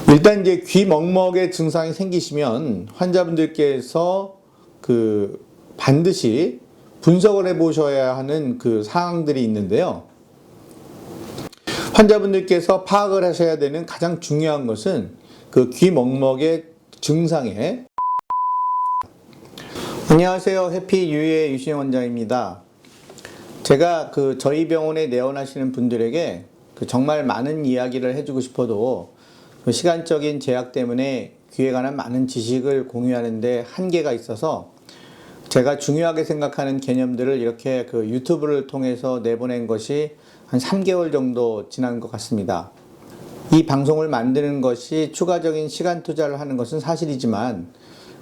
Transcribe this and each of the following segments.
일단 이제 귀 먹먹의 증상이 생기시면 환자분들께서 반드시 분석을 해보셔야 하는 사항들이 있는데요. 환자분들께서 파악을 하셔야 되는 가장 중요한 것은 귀 먹먹의 증상에 안녕하세요. 해피유의 유시영 원장입니다. 제가 저희 병원에 내원하시는 분들에게 정말 많은 이야기를 해주고 싶어도 시간적인 제약 때문에 귀에 관한 많은 지식을 공유하는데 한계가 있어서 제가 중요하게 생각하는 개념들을 이렇게 유튜브를 통해서 내보낸 것이 한 3개월 정도 지난 것 같습니다. 이 방송을 만드는 것이 추가적인 시간 투자를 하는 것은 사실이지만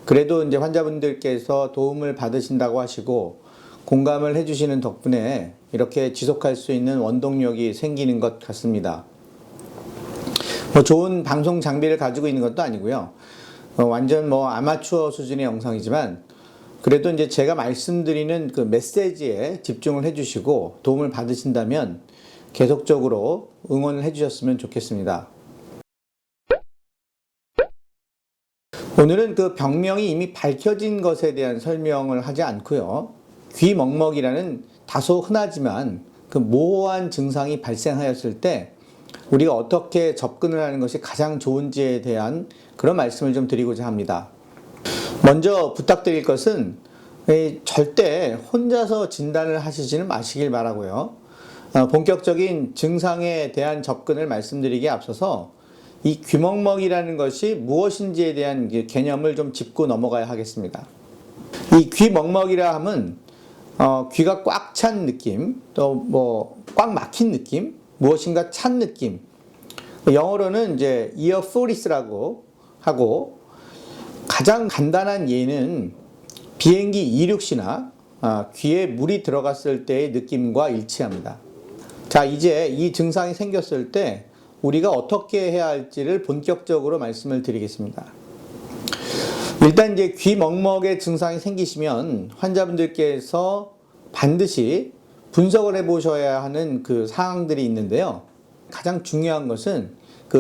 그래도 이제 환자분들께서 도움을 받으신다고 하시고 공감을 해주시는 덕분에 이렇게 지속할 수 있는 원동력이 생기는 것 같습니다. 좋은 방송 장비를 가지고 있는 것도 아니고요. 완전 아마추어 수준의 영상이지만 그래도 이제 제가 말씀드리는 메시지에 집중을 해주시고 도움을 받으신다면 계속적으로 응원을 해주셨으면 좋겠습니다. 오늘은 병명이 이미 밝혀진 것에 대한 설명을 하지 않고요. 귀 먹먹이라는 다소 흔하지만 모호한 증상이 발생하였을 때 우리가 어떻게 접근을 하는 것이 가장 좋은지에 대한 그런 말씀을 좀 드리고자 합니다. 먼저 부탁드릴 것은 절대 혼자서 진단을 하시지는 마시길 바라고요. 본격적인 증상에 대한 접근을 말씀드리기에 앞서서 이 귀먹먹이라는 것이 무엇인지에 대한 개념을 좀 짚고 넘어가야 하겠습니다. 이 귀먹먹이라 함은 귀가 꽉 찬 느낌, 또 꽉 막힌 느낌, 무엇인가 찬 느낌. 영어로는 이제 ear fullness라고 하고 가장 간단한 예는 비행기 이륙시나 귀에 물이 들어갔을 때의 느낌과 일치합니다. 자, 이제 이 증상이 생겼을 때 우리가 어떻게 해야 할지를 본격적으로 말씀을 드리겠습니다. 일단 이제 귀 먹먹의 증상이 생기시면 환자분들께서 반드시 분석을 해보셔야 하는 사항들이 있는데요. 가장 중요한 것은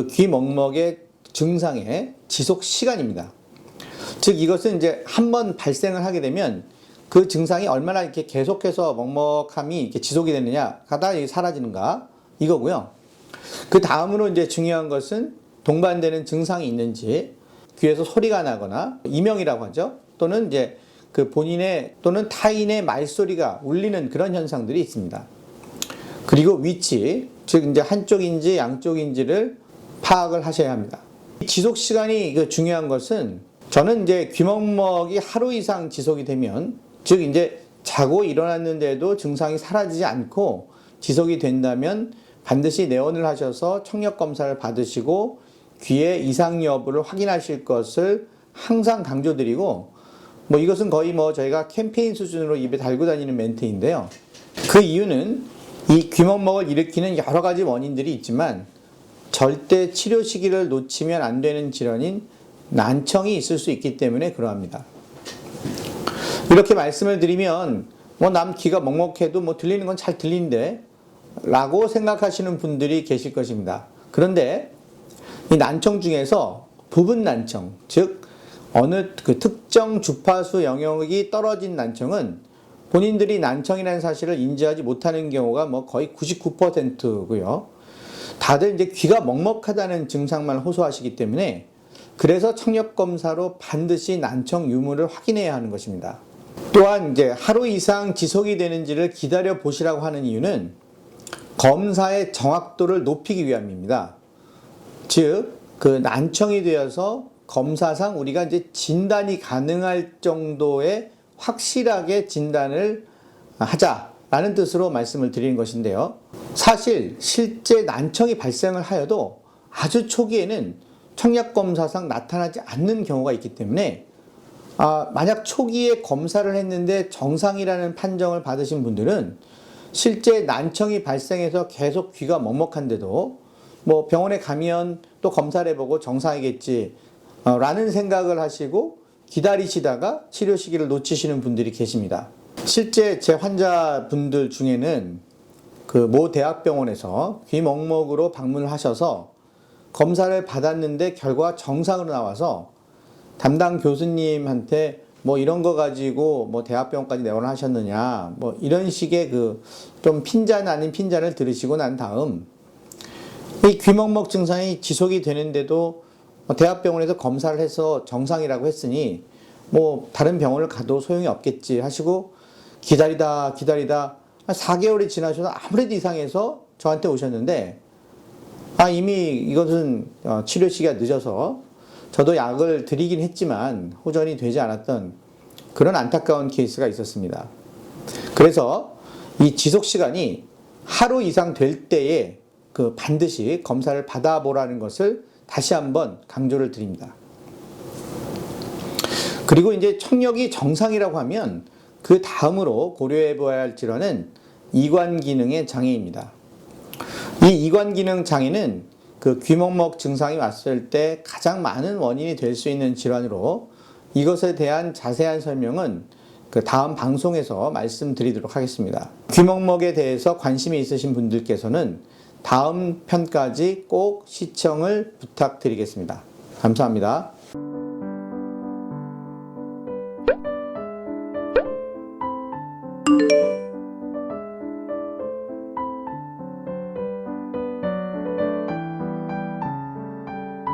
귀 먹먹의 증상의 지속 시간입니다. 즉 이것은 이제 한번 발생을 하게 되면 그 증상이 얼마나 이렇게 계속해서 먹먹함이 이렇게 지속이 되느냐, 가다 사라지는가 이거고요. 그 다음으로 이제 중요한 것은 동반되는 증상이 있는지, 귀에서 소리가 나거나 이명이라고 하죠. 또는 이제 본인의 또는 타인의 말소리가 울리는 그런 현상들이 있습니다. 그리고 위치, 즉 이제 한쪽인지 양쪽인지를 파악을 하셔야 합니다. 지속 시간이 중요한 것은 저는 이제 귀먹먹이 하루 이상 지속이 되면, 즉 이제 자고 일어났는데도 증상이 사라지지 않고 지속이 된다면 반드시 내원을 하셔서 청력 검사를 받으시고 귀의 이상 여부를 확인하실 것을 항상 강조드리고, 이것은 거의 저희가 캠페인 수준으로 입에 달고 다니는 멘트인데요. 그 이유는 이 귀먹먹을 일으키는 여러 가지 원인들이 있지만 절대 치료 시기를 놓치면 안 되는 질환인 난청이 있을 수 있기 때문에 그러합니다. 이렇게 말씀을 드리면 남 귀가 먹먹해도 들리는 건 잘 들리는데 라고 생각하시는 분들이 계실 것입니다. 그런데 이 난청 중에서 부분 난청, 즉 어느 특정 주파수 영역이 떨어진 난청은 본인들이 난청이라는 사실을 인지하지 못하는 경우가 거의 99%고요. 다들 이제 귀가 먹먹하다는 증상만 호소하시기 때문에 그래서 청력 검사로 반드시 난청 유무를 확인해야 하는 것입니다. 또한 이제 하루 이상 지속이 되는지를 기다려 보시라고 하는 이유는 검사의 정확도를 높이기 위함입니다. 즉, 난청이 되어서 검사상 우리가 이제 진단이 가능할 정도의 확실하게 진단을 하자라는 뜻으로 말씀을 드리는 것인데요. 사실 실제 난청이 발생을 하여도 아주 초기에는 청력 검사상 나타나지 않는 경우가 있기 때문에 만약 초기에 검사를 했는데 정상이라는 판정을 받으신 분들은 실제 난청이 발생해서 계속 귀가 먹먹한데도 병원에 가면 또 검사를 해보고 정상이겠지 라는 생각을 하시고 기다리시다가 치료 시기를 놓치시는 분들이 계십니다. 실제 제 환자분들 중에는 모 대학병원에서 귀 먹먹으로 방문을 하셔서 검사를 받았는데 결과가 정상으로 나와서 담당 교수님한테 뭐 이런 거 가지고 뭐 대학병원까지 내원하셨느냐 뭐 이런 식의 그 좀 핀잔 아닌 핀잔을 들으시고 난 다음 이 귀먹먹 증상이 지속이 되는데도 대학병원에서 검사를 해서 정상이라고 했으니 뭐 다른 병원을 가도 소용이 없겠지 하시고 기다리다 4개월이 지나셔서 아무래도 이상해서 저한테 오셨는데 이미 이것은 치료 시기가 늦어서 저도 약을 드리긴 했지만 호전이 되지 않았던 그런 안타까운 케이스가 있었습니다. 그래서 이 지속 시간이 하루 이상 될 때에 그 반드시 검사를 받아보라는 것을 다시 한번 강조를 드립니다. 그리고 이제 청력이 정상이라고 하면 그 다음으로 고려해 봐야 할 질환은 이관 기능의 장애입니다. 이 이관 기능 장애는 그 귀먹먹 증상이 왔을 때 가장 많은 원인이 될 수 있는 질환으로 이것에 대한 자세한 설명은 그 다음 방송에서 말씀드리도록 하겠습니다. 귀먹먹에 대해서 관심이 있으신 분들께서는 다음 편까지 꼭 시청을 부탁드리겠습니다. 감사합니다.